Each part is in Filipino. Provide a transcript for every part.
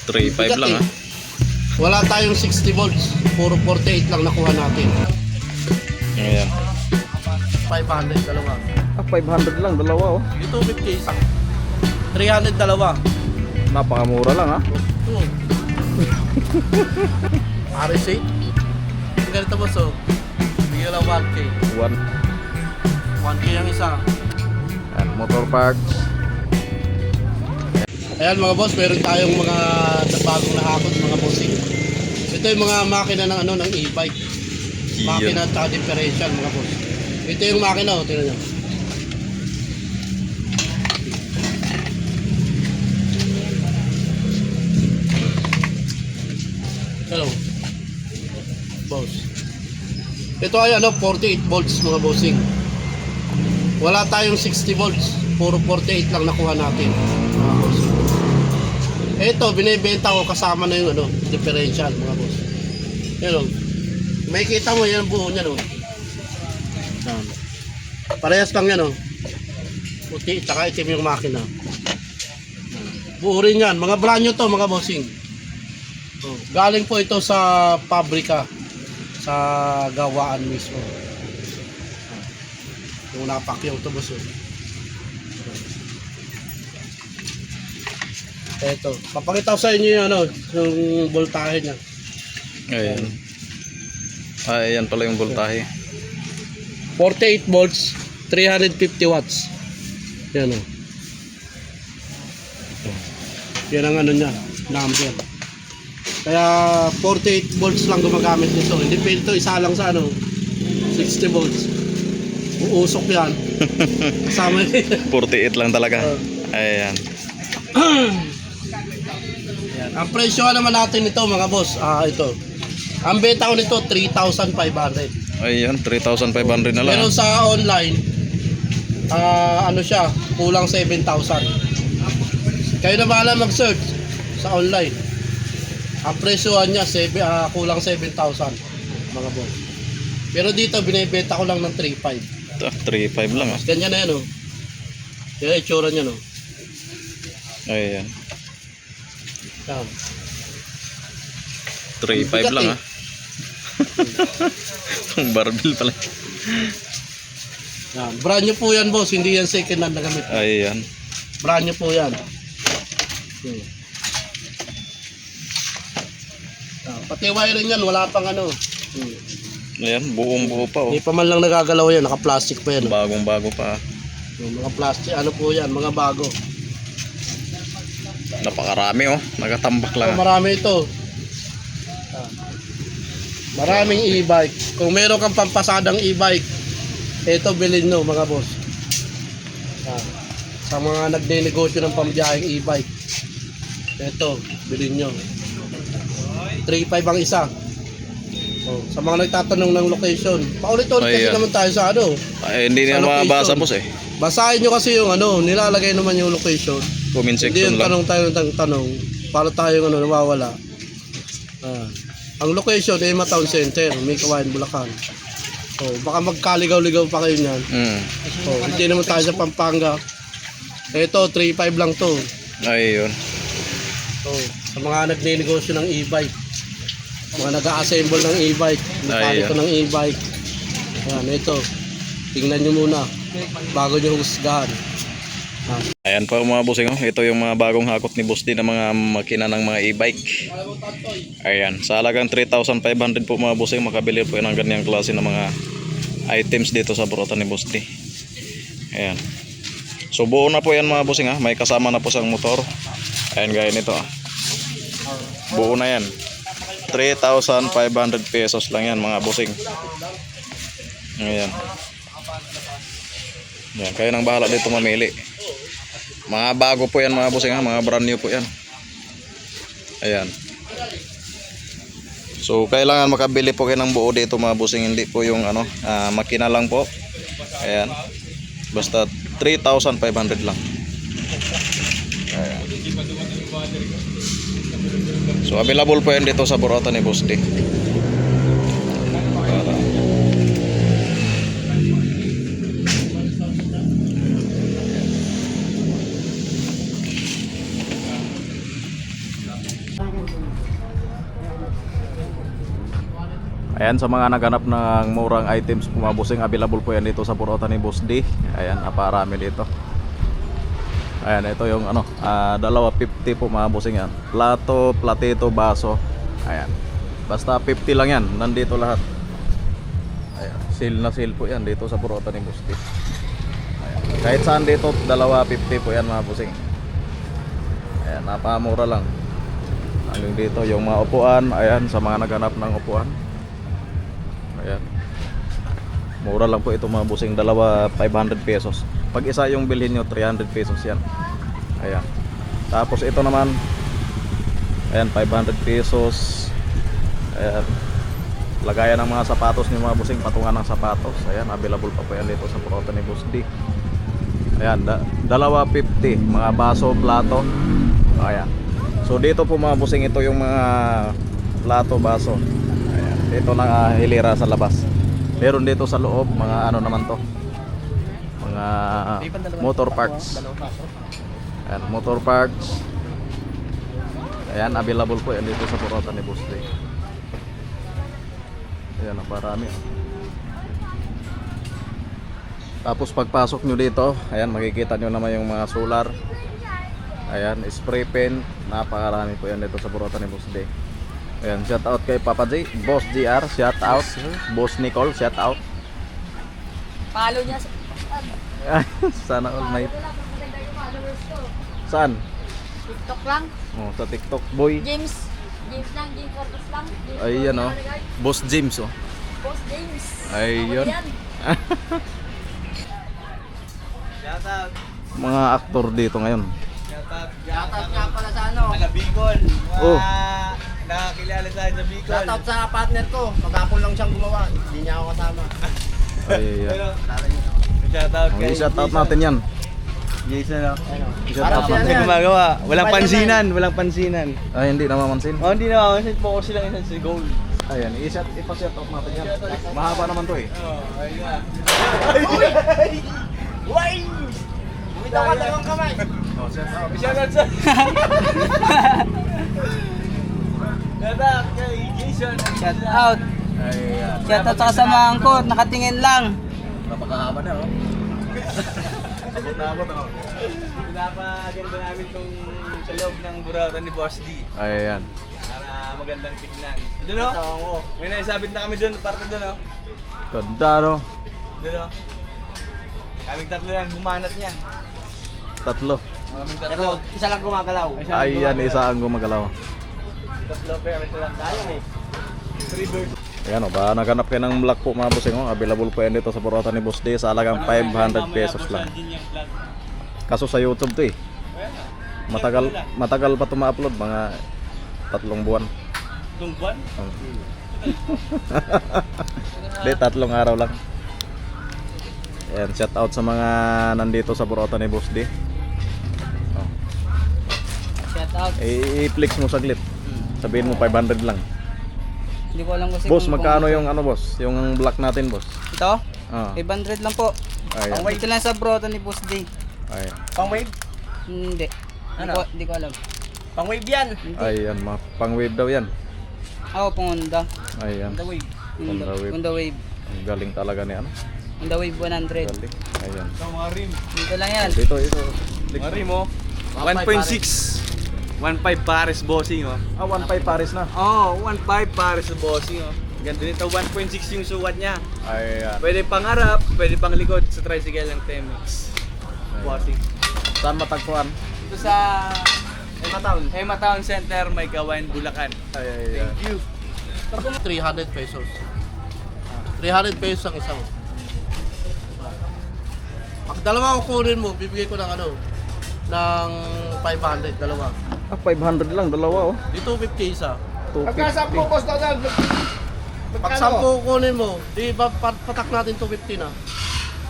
3.5 lang ha. Wala tayong 60 volts. Puro 48 lang nakuha natin. Ayan. 500 dalawa. 500 lang, dalawa oh. Ito 50 isang. 300 dalawa. Napakamura lang ha. Ito. RSA. Ganito mo so. Bigyan lang 1K. 1K ang isa. Ayan, motor parts. Ayan mga boss, meron tayong mga bagong nahakot mga bossing. Ito yung mga makina ng ano ng e-bike. Makina at differential mga boss. Ito yung makina oh, tingnan niyo. Hello. Boss. Ito ay ano 48 volts mga bossing. Wala tayong 60 volts. Puro 48 lang nakuha natin. Mga boss. Ito binebenta ko kasama na yung ano, differential mga boss. Yan oh. May kita mo yan buo niya no. Parehas lang yan oh. Puti tsaka itim yung makina. Buo rin yan. Mga brand new to mga bossing. Oh, galing po ito sa pabrika. Sa gawaan mismo. Yung napakyaw ito boss oh. Eto, papakita ko sa inyo yung ano, yung voltahe niya. Ayan. Ayan pala yung voltahe. 48 volts, 350 watts. Yan o. Yan ang ano niya, number. Kaya 48 volts lang gumagamit nito. Hindi pwede ito isa lang sa ano, 60 volts. Uusok yan. Kasama yun. 48 lang talaga. Ayan. Yan. Ang presyo naman natin nito mga boss, ito. Ang benta ko nito 3,500. Ayan, 3,500 na lang. Pero sa online, ano siya, kulang 7,000. Kayo na bahala mag-search sa online. Ang presyohan niya, kulang 7,000 mga boss. Pero dito, binibenta ko lang ng 3,500. 3.5 lang ah. Ganyan na yan, oh. Yan, itsura niya, no. Ayan. Yan. 3.5 lang ah. Ang barbell pala. Yan. Brand new po yan, boss. Hindi yan second hand na gamit. Ayan. Brand new po yan. Yan. Pati wiring yan, wala pang ano. Ayan, buong buo pa oh. Hindi pa man lang nagagalaw yan, naka-plastic pa yan. Bagong bago pa. Yung mga plastic, ano po yan, mga bago. Napakarami oh. Nagatambak lang ah. Marami ito. Maraming e-bike. Kung meron kang pampasadang e-bike, ito bilhin nyo mga boss. Sa mga nagde-negosyo ng pambiyaheng e-bike, ito, bilhin nyo. 3,500 ang isa. Sa mga nagtatanong ng location, paulit-ulit kasi naman tayo sa ano. Ay, hindi na mabasa boss eh. Basahin nyo kasi yung ano, nilalagay naman yung location. Comment Hindi section yung lang. tanong tayo ng tanong para tayong ano, nawawala. Ang location ay Town Center, may Kawayan, Bulacan. Baka magkaligaw-ligaw pa kayo niyan. Hindi naman tayo sa Pampanga. Ito, 3,500 lang to. Ayun. Sa mga nagne-negosyo ng e-bike, mga nag-a-assemble ng e-bike, mekaniko ng e-bike. Ayan, ito. Tingnan nyo muna bago nyo husgahan. Ayan pa mga bossing oh. Ito yung mga bagong hakot ni Boss D ng mga makina ng mga e-bike. Ayan, sa halagang 3,500 po mga bossing, makabili po ng ganyang klase ng mga items dito sa buratan ni Boss D. Ayan. So buo na po yan mga bossing ha. May kasama na po sang motor. Ayan gaya nito ah. Buo na yan. 3,500 pesos lang yan mga bossing. Ayan. Ayan, kayo nang bahala dito mamili. Mga bago po yan mga bossing ha. Mga brand new po yan. Ayan. So kailangan makabili po kayo ng buo dito mga bossing. Hindi po yung ano, makina lang po. Ayan. Basta 3,500 lang. Ayan. So available po yan dito sa buratan ni Boss D. Ayan, sa mga naghanap ng murang items po mga bossing, available po yan dito sa Purota ni Boss D. Ayan, naparami dito. Ayan, ito yung ano, dalawa 50 po mga bossing yan. Plato, platito, baso. Ayan. Basta 50 lang yan, nandito lahat. Ayan, sale na sale po yan dito sa Purota ni Boss D. Ayan. Kahit saan dito, dalawa 50 po yan mga bossing. Ayan, napamura lang. Hanggang dito yung mga upuan, ayan, sa mga naghanap ng upuan. Ayan. Mura lang po ito mga bossing, dalawa 500 pesos. Pag isa yung bilhin nyo, 300 pesos yan. Ayan. Tapos ito naman, ayan, 500 pesos. Ayan. Lagayan ng mga sapatos ni mga bossing, patungan ng sapatos. Ayan, available pa po yan dito sa Purota ni Boss D. Ayan, dalawa 50, mga baso, plato. Ayan. So dito po mga bossing, ito yung mga plato, baso. Ayan. Dito na hilera sa labas. Meron dito sa loob, mga ano naman to, mga motor parts. Ayan, motor parts. Ayan, available po yan dito sa Purota ni Boss D. Ayan, naparami. Tapos pagpasok nyo dito, ayan, makikita nyo naman yung mga solar. Ayan, spray pen. Napakarami po yan dito sa Purota ni Boss D. Ayan, shout out kay Papa J, Boss GR, shout out. Boss Nicole, shout out. Follow niya sa Sana all may. Saan? TikTok lang. Oh, sa TikTok boy. James lang, James Cortez lang. James Ayan oh. Cortez. Boss James oh. Boss James. Ayun. Ako yan. Mga aktor dito ngayon. Shoutout nga pala sa ano. Taga Bicol. Oh. Nakakilala sa akin sa Bicol. Shoutout sa partner ko. Maghapon lang siyang gumawa. Hindi niya ako kasama. Ayan. Shoutout Ang i-shoutout natin yan. Jason, no? I-shoutout Parang Hindi natin. gumagawa. Walang pansinan. Walang pansinan. Ay, hindi namamansin. Oh, hindi na. Kasi focus lang isa sa goal. Ayan, ipa-shoutout natin yan. Mahaba naman to eh. Oh, ayun. Bumitaw ka dalawang kamay. Oh, shoutout. Shoutout sa... Shoutout kay Jason. Shout out. Ayan. Shout out sa kasamahan ko, nakatingin lang. Napakahaba na oh. Abot na abot oh. Pinapaganda namin itong sa loob ng burautan ni Boss D. Ayan. Para magandang tignan. Doon o? May naisabit na kami doon. Parte doon o? Ganda no. Doon o? Kaming tatlo yan. Bumanat niya. Tatlo. Kaming tatlo. Pero isa lang gumagalaw. Ayan, isa ang gumagalaw. Tatlo pero ito lang. Sayang eh. 3 birds. Ayan o, ba naghanap kayo ng black po mga bossing o. Available po yan dito sa Purota ni Boss D sa halagang 500 pesos lang. Kaso sa YouTube to eh. Matagal pa ito ma-upload, mga 3 buwan. Tungguan? Oh. Hindi, 3 araw lang. Ayan, shout out sa mga nandito sa Purota ni Boss D. Oh. Shout out. I-flex mo saglit. Sabihin mo 500 lang. Hindi ko alam kasi Boss, kung- magkano yung ano boss? Yung black natin boss? Ito? Ah. 500 lang po. Ayan. Ito lang sa Purota ni Boss D. Ayan. Pang wave? Hindi. Ano? Hindi ko alam. Pang wave yan! Hindi. Ayan, pang wave daw yan. Ako pang Honda. Ayan. The wave. Honda Wave. Honda Wave. Ang galing talaga ni ano. Honda Wave 100. Galing. Ayan. Ito mga rim. Dito lang yan. Ito. Mga rim o. 1.6. 1.5 pares bossing o. 1.5 Paris na. Oo, 1.5 pares sa bossing o. Ganda nito, 1.6 yung sukat niya. Ayan. Pwede pang harap, pwede pang likod sa tricycle ng Temex. Bossing. Saan matagpuan? Ito sa Hema Town Center, may Gawain, Bulacan. Ayan. Thank you. 300 pesos. 300 pesos ang isang. Pag dalawa kukunin mo, bibigay ko ng ano, ng 500, dalawa. 500 lang, dalawa oh. Dito 50 isa. 250. boss na dyan. Pag 10 kukunin mo, di ba patak natin 250 na?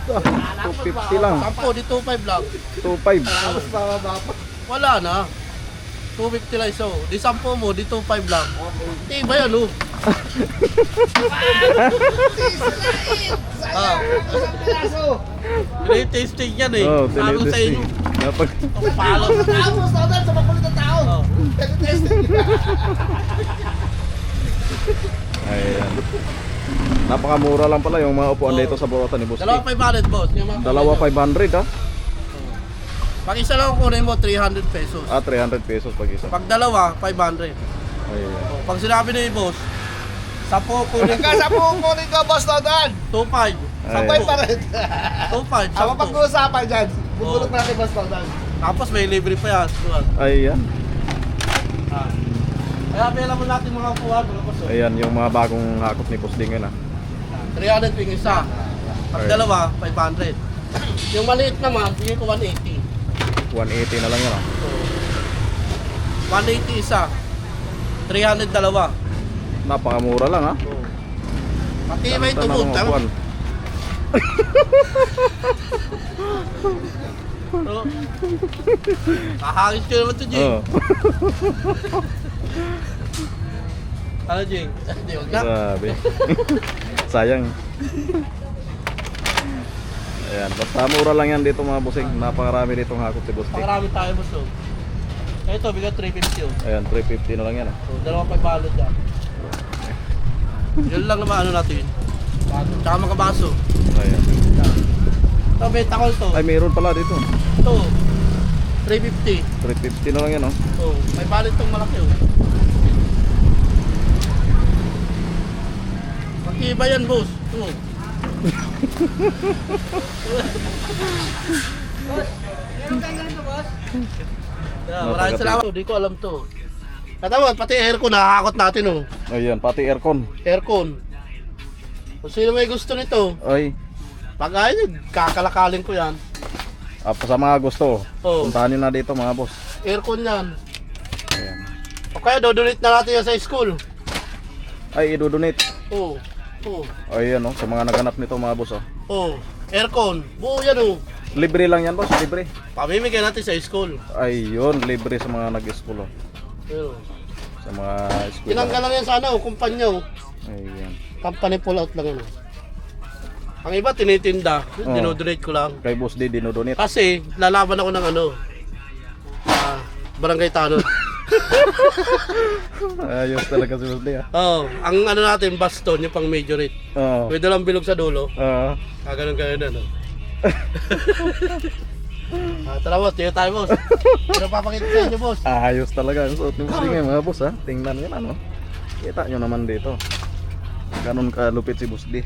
250 lang. 10, di 25 lang. 2.5. Wala na. 250 lang isa. Di 10 mo, di 25 lang. Di ba yan oh? Ah. Tinitasting yan eh. Oh, Sabi ko sa inyo. Napag Palo. Tapos na sa makulit na tao. Ayan. Napakamura lang pala yung mga upuan dito sa Borota ni Boss D. Dalawa 500 boss. Yung mga Dalawa 500 ha? Pag isa lang kunin mo, 300 pesos. Ah, 300 pesos pag isa. Pag dalawa, 500. Ayan. Pag sinabi ni boss, 10 kunin ko. 10 kunin ko, boss Todan. 2.5. Sabay pa rin. 2.5. Ang mapag-uusapan dyan, bubulog Oo. natin, boss Todan. Tapos may libre pa yan. Ayan. Ah. Kaya available natin mga upuan, mga boss. oh. Ayan yung mga bagong hakot ni Boss D ngayon ha. 300 yung isa. Pag Alright. dalawa, 500. Yung maliit naman, bigay ko 180. 180 na lang yan ha. So, 180 isa. 300 dalawa. Napakamura lang ha. Pati may Ganda ng mga tumutang. upuan. So, kahangis ko naman ito, Jing. Oo. Ano, Jing? Hindi, wag na. Grabe. Sayang. Ayan, basta mura lang yan dito mga bossing. Napakarami ditong hakot si Boss D. Pakarami tayo, boss. Oh. Ito, bigyan 350. Oh. Ayan, 350 na lang yan. So, dalawa pa balot dyan. Yun lang naman ano natin. Tsaka mga baso. Ayan. Ito, benta ko ito. Ay, mayroon pala dito. Ito, 350. 350 na lang yan, oh. Oh, may balot itong malaki. Oh. Mag-iba yan, boss. Oh. Yeah, maraming salamat. Hindi ko alam to. Katawad, pati aircon, nakakakot natin oh. Ayan, pati aircon. Aircon. Kung sino may gusto nito, Ay, pag ayun, kakalakalin ko yan. sa mga gusto, Oh, puntahan nyo na dito mga boss. aircon yan. Ayan. O kaya dodonate na natin yan sa school. Ay, idodonate. Oh, oh, Ayan, oh, sa mga naghanap nito mga boss, oh. oh. Aircon, buo yan oh. Libre lang yan, boss, libre. Pamimigay natin sa school. Ayun, libre sa mga nag-school, oh. Ayun. Sa mga school. Tinanggal lang yan sa ano, kumpanya oh. Ayan. Company pull out lang yan oh. Ang iba tinitinda, Oh. dinodonate ko lang. Kay Boss D, dinodonate. Kasi lalaban ako ng ano, barangay tanod. Ayos talaga si Boss D, ah. Oh, ang ano natin baston, yung pang majorate. Oo. Pwede lang bilog sa dulo. Oo. Ganun ano. Tara boss, tiyo tayo boss. Ano papakita sa inyo boss? Ayos talaga ang suot ni Boss D ngayon mga boss, ha. Tingnan nyo na, no. Kita nyo naman dito. Ganun kalupit si Boss D.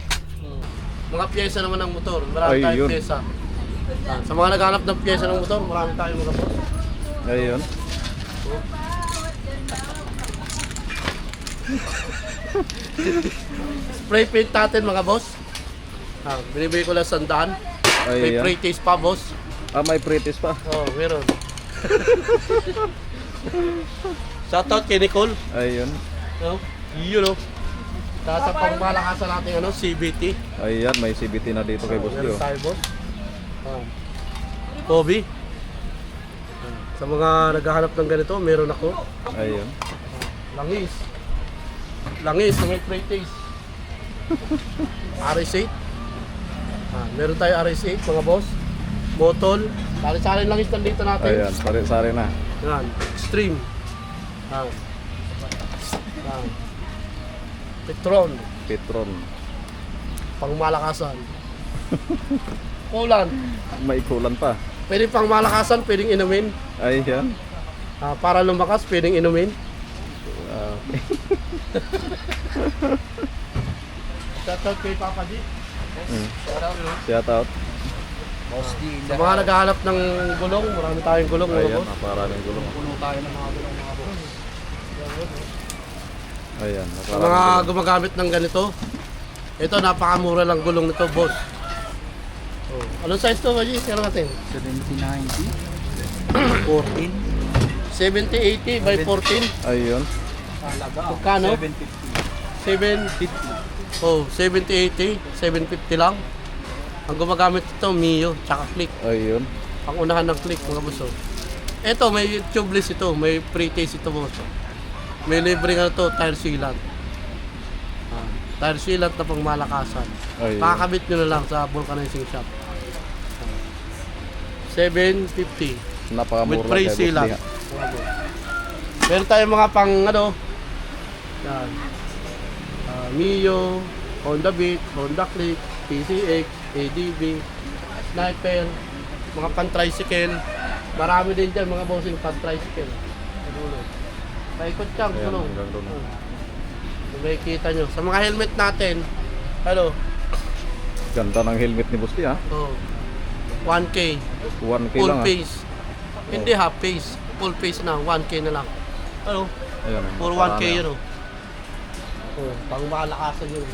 Mga pyesa naman ng motor, marami Ay, tayong yun. pyesa. Sa mga naghanap ng pyesa ng motor, marami tayong mga boss. Ayun. Spray paint natin mga boss. Binibigay ko lang 100. May Ayan. pre-taste pa boss. Ah, may pretties pa. Oh, meron. Shoutout kay Nicole. Ayun. No? Yun o. Sa pangmalakasan natin ano, CBT. Ayan, may CBT na dito kay Boss D, Meron oh. tayo boss. Kobe. Sa mga naghahanap ng ganito, meron ako. Ayun. Langis. Langis na may pre-taste. RS8. Meron tayo RS8 mga boss. Botol. Sari-sari langis nandito natin. Ayan, sari-sari na. Yan. Extreme. Petron. Petron. Pangmalakasan. Kulan. May kulan pa. Pwede pangmalakasan, pwedeng inumin. Ayan. Para lumakas, pwedeng inumin. Shoutout kay Papa G. Shout out. Sa mga naghahanap ng gulong, marami tayong gulong mga Ayan, boss. naparaming gulong. Puno tayo ng mga gulong mga boss. Ayan, Sa mga naparaming gulong. gumagamit ng ganito, ito napakamura lang gulong nito boss. Oh. Anong size to, Baji? Kaya natin? 70-90. 14. 70-80 by 14. Ayun. Magkano? 750. Oh, 70-80, 750 lang. Ang gumagamit ito, Mio, tsaka Click. Ayun. Ang unahan ng Click, mga boss. Oh. Ito, may tubeless ito, may pre-taste ito, boss. May libre nga ito, tire sealant. Tire sealant na pang malakasan. Ayun. Pakakabit nyo na lang sa vulcanizing shop. 750 Napakamura with lang pre kay Boss D, sealant. ha. Meron tayong mga pang ano. Yan. Mio, Honda Beat, Honda Click, PCX, ADV, Sniper, mga pan-tricycle. Marami din dyan mga bossing pan-tricycle. Paikot lang, Ayan, ano? hanggang doon. Kung makikita nyo. Sa mga helmet natin, ano? Ganda ng helmet ni Boss D, ha? Oh, 1K, 1K full lang, ha? face. Hindi half face, full face na, 1K na lang. Ano? Ayan, Puro 1K yun, oh. Oh, pang malakasan yun.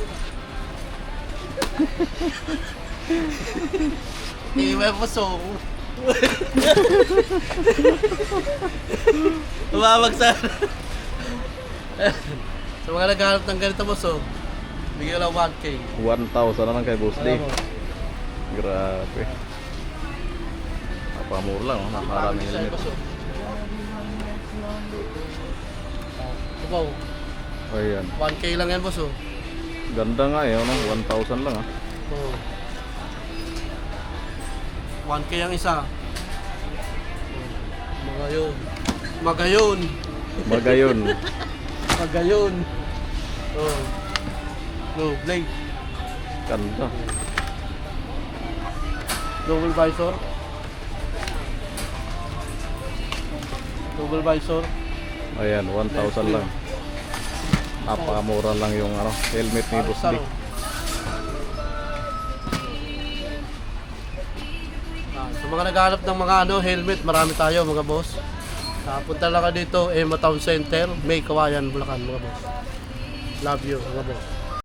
Iwe mo so. Tumawag sa sa mga naghahanap ng ganito mo so. Bigyan lang 1K. 1,000 na lang kay Boss D. Alam mo. Grabe. Napamura lang, oh. Nakaraming helmet. Ikaw, Ayan. 1K lang yan boss oh. Ganda nga eh, no? 1,000 lang, ha? Oh. 1K ang isa. Magayon. Magayon. Magayon. Magayon. Oh. No, blade. Ganda. Double visor. Double visor. Ayan, 1,000 lang. Napakamura lang yung ano, helmet ni Boss D. Sa mga naghahanap ng mga ano, helmet, marami tayo mga boss. Punta lang ka dito, Emma Town Center, May Kawayan, Bulacan mga boss. Love you mga boss.